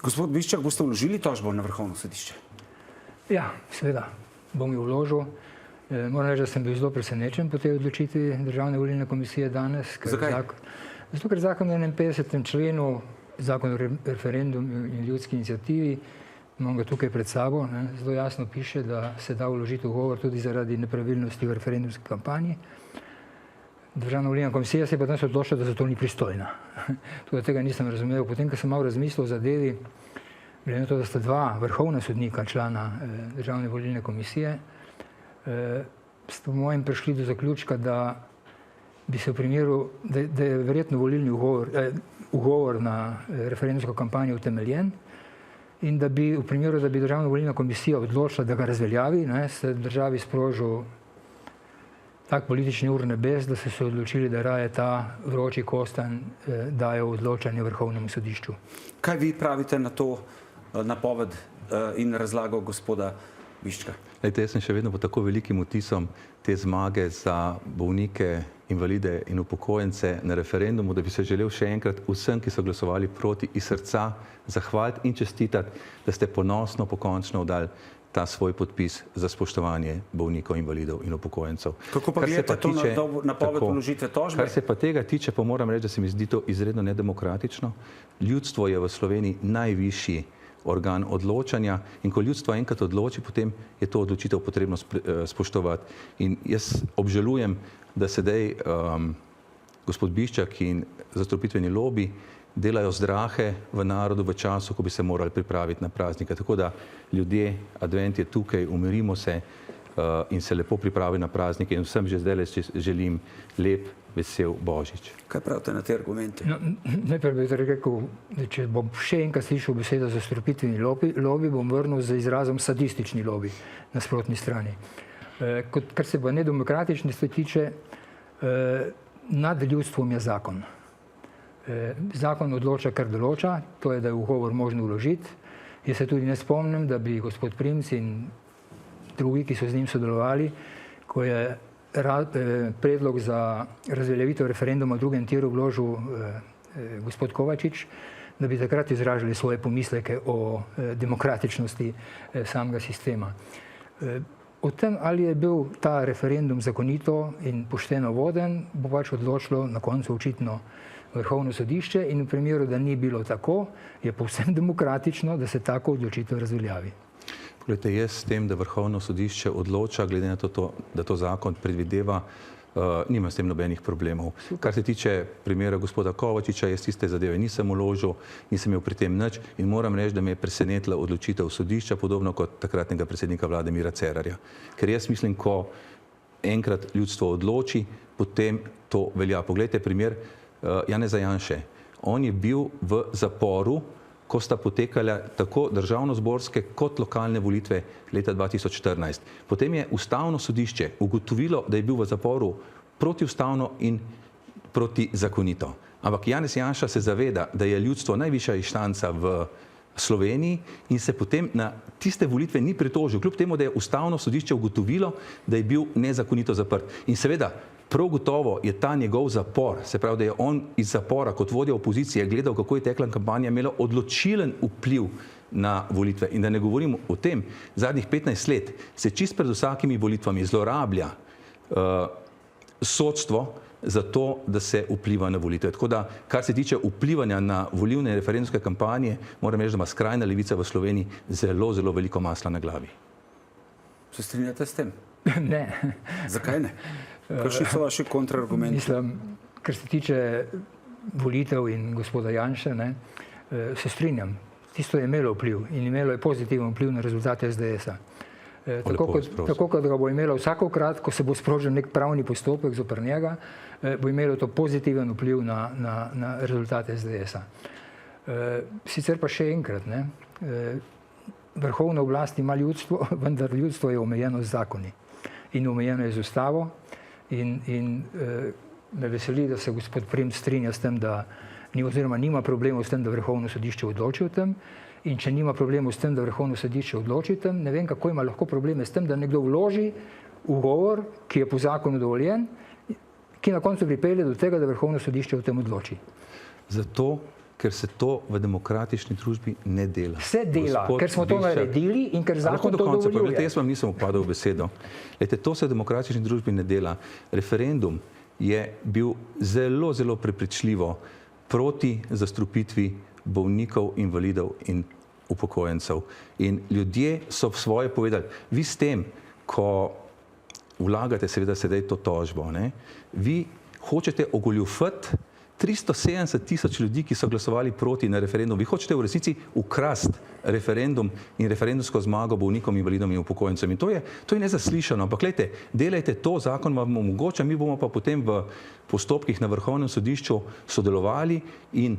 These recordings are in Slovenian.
Gospod Biščak, boste vložili tožbo na Vrhovno sodišče? Ja, seveda, bom jo vložil. Moram reči, da sem bil zelo presenečen po tej odločitvi Državne volilne komisije danes. Zakaj? Zato, ker zakon v 51. členu, zakon o referendumu in ljudski iniciativi, imam ga tukaj pred sabo, zelo jasno piše, da se da vložiti ugovor tudi zaradi nepravilnosti v referendumski kampanji. Državna volilna komisija se je pa danes odločila, da za to ni pristojna. Tudi tega nisem razumel. Potem, ko sem malo razmislil o zadevi, glede na to, da sta dva vrhovna sodnika, člana Državne volilne komisije, sta po mojem prišli do zaključka, da bi se v primeru, da je verjetno volilni ugovor na referendumsko kampanjo utemeljen in da bi v primeru, da bi Državna volilna komisija odločila, da ga razveljavi, se državi sprožil tak politični ur nebes, da so se odločili, da raje ta vroči kostanj dajo odločanje Vrhovnemu sodišču. Kaj vi pravite na to napoved in razlago gospoda Biščka? Lejte, jaz sem še vedno pod tako velikim vtisom te zmage za bolnike, invalide in upokojence na referendumu, da bi se želel še enkrat vsem, ki so glasovali proti, iz srca zahvaliti in čestitati, da ste ponosno, pokončno oddali ta svoj podpis za spoštovanje bolnikov, invalidov in upokojencev. Kako pa gledate to napoved vložitve tožbe? Kar se pa tega tiče, pa moram reči, da se mi zdi to izredno nedemokratično. Ljudstvo je v Sloveniji najvišji organ odločanja in ko ljudstvo enkrat odloči, potem je to odločitev potrebno spoštovati. In jaz obžalujem, da sedaj gospod Biščak in zastopitveni lobi delajo zdrahe v narodu v času, ko bi se morali pripraviti na praznike. Tako da ljudje, advent je tukaj, umirimo se in se lepo pripravi na praznike in vsem že zdaj želim lep, vesel Božič. Kaj pravite na te argumente? Najprej bi rekel, da če bom še enkrat slišal besedo zastrupitveni lobi, bom vrnil z izrazom sadistični lobi na sprotni strani. Kar se pa nedemokratičnosti tiče, nad ljudstvom je zakon. Zakon odloča, kar določa, to je, da je ugovor možno vložiti. Jaz se tudi ne spomnim, da bi gospod Primc in drugi, ki so z njim sodelovali, ko je predlog za razveljavitev referenduma v drugem tiru vložil gospod Kovačič, da bi takrat izražali svoje pomisleke o demokratičnosti samega sistema. O tem, ali je bil ta referendum zakonito in pošteno voden, bo pač odločilo na koncu očitno Vrhovno sodišče in v primeru, da ni bilo tako, je povsem demokratično, da se tako odločitev razveljavi. Poglejte, jaz s tem, da Vrhovno sodišče odloča, glede na to, da to zakon predvideva, nima s tem nobenih problemov. Kar se tiče primera gospoda Kovačiča, jaz tiste zadeve nisem vložil, nisem imel pri tem nič in moram reči, da me je presenetila odločitev sodišča, podobno kot takratnega predsednika vlade Mira Cerarja. Ker jaz mislim, ko enkrat ljudstvo odloči, potem to velja. Poglejte primer Janeza Janše. On je bil v zaporu, ko sta potekala tako državnozborske kot lokalne volitve leta 2014. Potem je Ustavno sodišče ugotovilo, da je bil v zaporu protiustavno in protizakonito. Ampak Janez Janša se zaveda, da je ljudstvo najvišja inštanca v Sloveniji in se potem na tiste volitve ni pritožil, kljub temu, da je Ustavno sodišče ugotovilo, da je bil nezakonito zaprt. In seveda, prav gotovo je ta njegov zapor, se pravi, da je on iz zapora kot vodja opozicije gledal, kako je tekla kampanja, imelo odločilen vpliv na volitve. In da ne govorim o tem, zadnjih 15 let se čist pred vsakimi volitvami zlorablja sodstvo za to, da se vpliva na volitve. Tako da, kar se tiče vplivanja na volilne referendumske kampanje, moram reči, da ima skrajna levica v Sloveniji zelo, zelo veliko masla na glavi. Se strinjate s tem? Ne. Zakaj ne? Kakšni so vaši kontraargumenti? Mislim, kar se tiče volitev in gospoda Janše, se strinjam. Tisto je imelo vpliv in imelo je pozitiven vpliv na rezultate SDS-a. Tako kot ga bo imelo vsakokrat, ko se bo sprožil nek pravni postopek zoper njega, bo imelo to pozitiven vpliv na rezultate SDS-a. Sicer pa še enkrat, vrhovna oblast ima ljudstvo, vendar ljudstvo je omejeno z zakoni in omejeno je z ustavo. In me veseli, da se gospod Primc strinja s tem, da oziroma nima problemov s tem, da Vrhovno sodišče odloči o tem. In če nima problemov s tem, da Vrhovno sodišče odloči o tem, ne vem, kako ima lahko probleme s tem, da nekdo vloži ugovor, ki je po zakonu dovoljen, ki na koncu pripelje do tega, da Vrhovno sodišče o tem odloči. Zato, ker se to v demokratični družbi ne dela. Se dela, Gospod ker smo to Biščak, naredili in ker zakon to dovoljuje. Jaz vam nisem upadal v besedo. Lejte, to se v demokratični družbi ne dela. Referendum je bil zelo, zelo prepričljivo proti zastrupitvi bolnikov, invalidov in upokojencev. In ljudje so svoje povedali. Vi s tem, ko vlagate seveda sedaj to tožbo, ne, vi hočete ogoljufati 370 tisoč ljudi, ki so glasovali proti na referendum. Vi hočete v resnici ukrasti referendum in referendumsko zmago bolnikom, invalidom in upokojencem. In to je nezaslišano. Ampak gledajte, delajte to, zakon vam omogoča, mi bomo pa potem v postopkih na Vrhovnem sodišču sodelovali in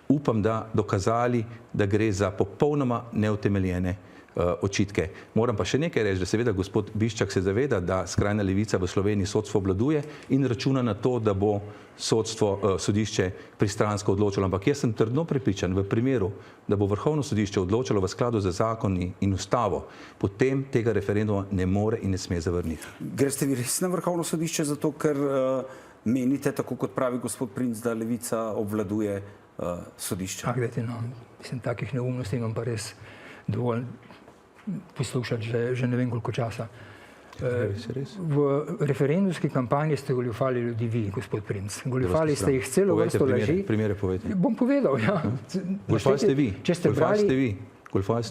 upam, da dokazali, da gre za popolnoma neutemeljene očitke. Moram pa še nekaj reči, da seveda gospod Biščak se zaveda, da skrajna levica v Sloveniji sodstvo obvladuje in računa na to, da bo sodišče pristransko odločilo. Ampak jaz sem trdno prepričan, v primeru, da bo Vrhovno sodišče odločilo v skladu z zakoni in ustavo, potem tega referenduma ne more in ne sme zavrniti. Greste vi res na Vrhovno sodišče zato, ker menite, tako kot pravi gospod Princ, da levica obvladuje sodišča? Gledajte, no, mislim, takih neumnosti imam pa res dovolj poslušati že ne vem koliko časa. V referendumski kampanji ste goljufali ljudi vi, gospod Princ. Goljufali ste jih celo vrsto laži. Primere povejte. Bom povedal, ja. Goljufali ste vi. Če ste brali,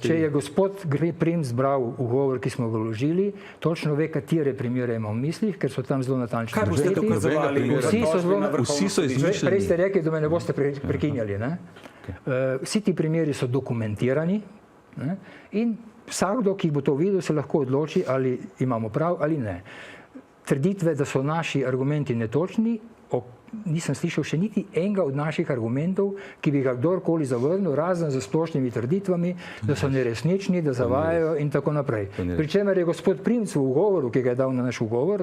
Če je gospod Princ bral ugovor, ki smo ga vložili, točno ve, katere primere ima v mislih, ker so tam zelo natančno Kaj boste dokazovali? Vsi so izmišljeni. Prej ste rekli, da me ne boste prekinjali. Ne? Vsi ti primeri so dokumentirani, ne? In vsakdo, ki bo to videl, se lahko odloči, ali imamo prav ali ne. Trditve, da so naši argumenti netočni, nisem slišal še niti enega od naših argumentov, ki bi ga kdorkoli zavrnil, razen za splošnimi trditvami, da so neresnični, da zavajajo in tako naprej. Pričemer je gospod Princ v ugovoru, ki ga je dal na naš ugovor,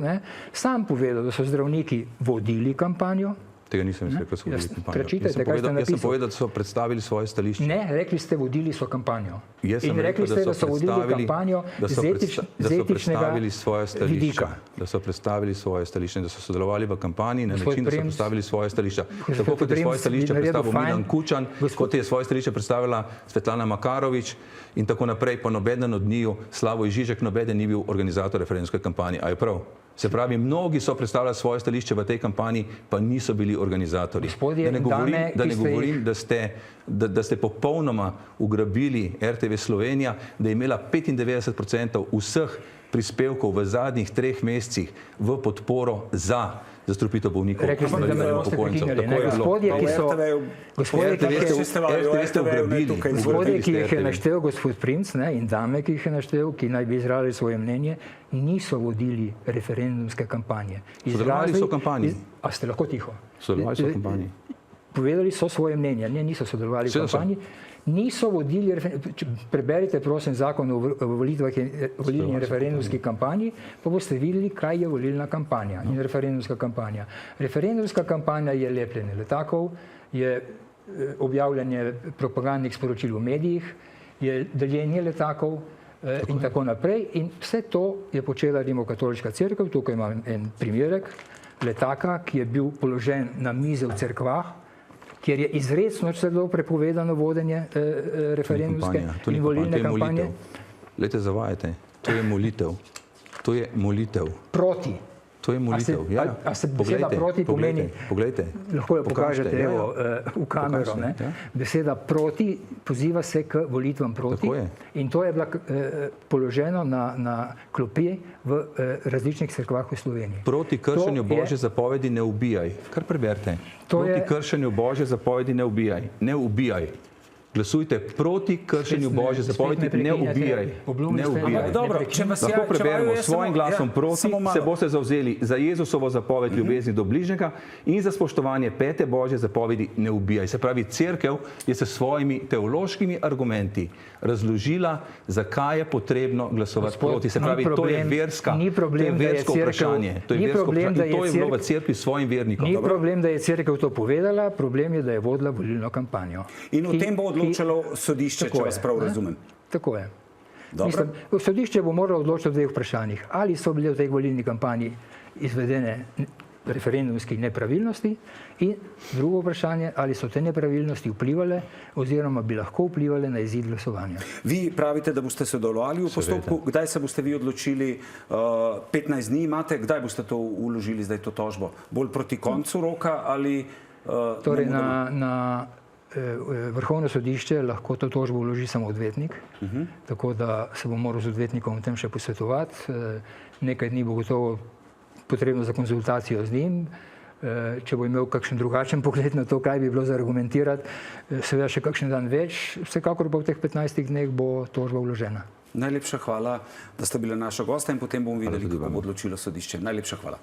sam povedal, da so zdravniki vodili kampanjo. Tega nisem rekel, ko so vodili kampanjo. Prečitайте, kaj ste napisali. Jaz sem povedal, da so predstavili svoje stališče. Ne, rekli ste, vodili so kampanjo. In rekli ste, da so vodili kampanjo z etičnega vidika. Da so predstavili svoje stališče, da so sodelovali v kampanji na način, da so predstavili svoje stališča. Tako kot je svoje stališče predstavil Milan Kučan, kot je svoje stališče predstavila Svetlana Makarovič in tako naprej, pa nobeden od njiju, Slavoj Žižek, nobeden ni bil organizator referendumske kampanje. A je prav? Se pravi, mnogi so predstavljali svoje stališče v tej kampanji, pa niso bili organizatorji. Da ne govorim, da ste popolnoma ugrabili RTV Slovenija, da je imela 95% vseh prispevkov v zadnjih 3 mesecih v podporo za zastrupitev bolnikov. Rekli ste, da me ne boste prekinjali. Gospodje, ki jih je naštel gospod Princ in dame, ki jih je naštel, ki naj bi izrazili svoje mnenje, niso vodili referendumske kampanje. Sodelovali so v kampanji. A ste lahko tiho? Sodelovali so v kampanji. Povedali so svoje mnenje, niso sodelovali v kampanji. Niso vodili, preberite prosim zakon o volitvah in volilni in referendumski kampanji, pa boste videli, kaj je volilna kampanja in referendumska kampanja. Referendumska kampanja je lepljenje letakov, je objavljanje propagandnih sporočil v medijih, je deljenje letakov in tako naprej. In vse to je počela Rimokatoliška cerkev. Tukaj imam en primerek letaka, ki je bil položen na mize v cerkvah, kjer je izrecno celo prepovedano vodenje referendumske in volilne kampanje. Lejte, zavajate. To je molitev. To je molitev. Proti. To je molitev. A se beseda proti pomeni? Poglejte. Lahko jo pokažete v kamero. Beseda proti poziva se k volitvam proti. In to je bila položeno na klopi v različnih cerkvah v Sloveniji. Proti kršenju Božje zapovedi ne ubijaj. Kar preberite. Proti kršenju Božje zapovedi ne ubijaj. Ne ubijaj. Glasujte proti kršenju Božje zapovedi, ne ubijaj. Ne ubijaj. Lahko preberemo s svojim glasom proti, se boste zavzeli za Jezusovo zapoved ljubezni do bližnjega in za spoštovanje 5. Božje zapovedi, ne ubijaj. Se pravi, cerkev je s svojimi teološkimi argumenti razložila, zakaj je potrebno glasovati proti. Se pravi, to je versko vprašanje. To je bilo v cerkvi svojim vernikom. Ni problem, da je cerkev to povedala, problem je, da je vodila volilno kampanjo. In o tem bo odločalo sodišče, če vas prav razumem. Tako je. Sodišče bo moralo odločiti o 2 vprašanjih. Ali so bile v tej volilni kampanji izvedene referendumskih nepravilnosti in drugo vprašanje, ali so te nepravilnosti vplivale oziroma bi lahko vplivale na izid glasovanja. Vi pravite, da boste sodelovali v postopku. Kdaj se boste vi odločili? 15 dni imate. Kdaj boste to vložili, zdaj to tožbo? Bolj proti koncu roka ali... Torej na Vrhovno sodišče lahko to tožbo vloži samo odvetnik, tako da se bom moral z odvetnikom o tem še posvetovati. Nekaj dni bo gotovo potrebno za konzultacijo z njim. Če bo imel kakšen drugačen pogled na to, kaj bi bilo za argumentirati, seveda še kakšen dan več, vsekakor pa v teh 15 dneh bo tožba vložena. Najlepša hvala, da ste bili naša gosta in potem bomo videli, kako bo odločilo sodišče. Najlepša hvala.